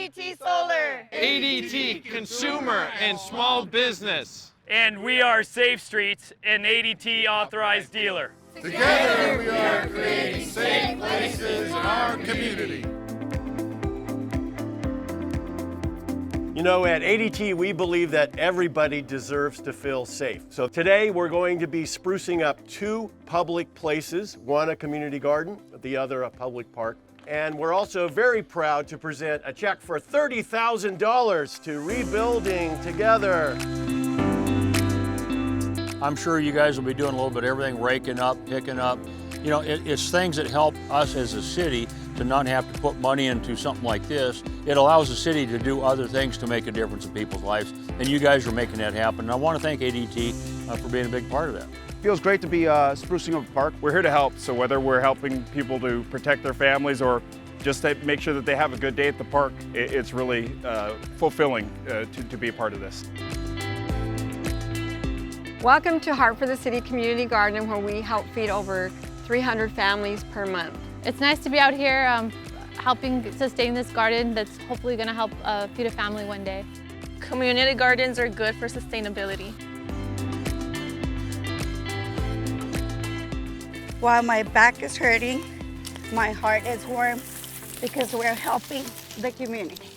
ADT Solar, ADT Consumer and Small Business. And we are Safe Streets, an ADT authorized dealer. Together we are creating safe places in our community. You know, at ADT, we believe that everybody deserves to feel safe. So today we're going to be sprucing up 2 public places, one a community garden, the other a public park. And we're also very proud to present a check for $30,000 to Rebuilding Together. I'm sure you guys will be doing a little bit of everything, raking up, picking up. You know, it's things that help us as a city to not have to put money into something like this. It allows the city to do other things to make a difference in people's lives, and you guys are making that happen. And I want to thank ADT for being a big part of that. Feels great to be sprucing up a park. We're here to help, so whether we're helping people to protect their families or just to make sure that they have a good day at the park, it's really fulfilling to be a part of this. Welcome to Hartford City Community Garden, where we help feed over 300 families per month. It's nice to be out here helping sustain this garden that's hopefully going to help feed a family one day. Community gardens are good for sustainability. While my back is hurting, my heart is warm because we're helping the community.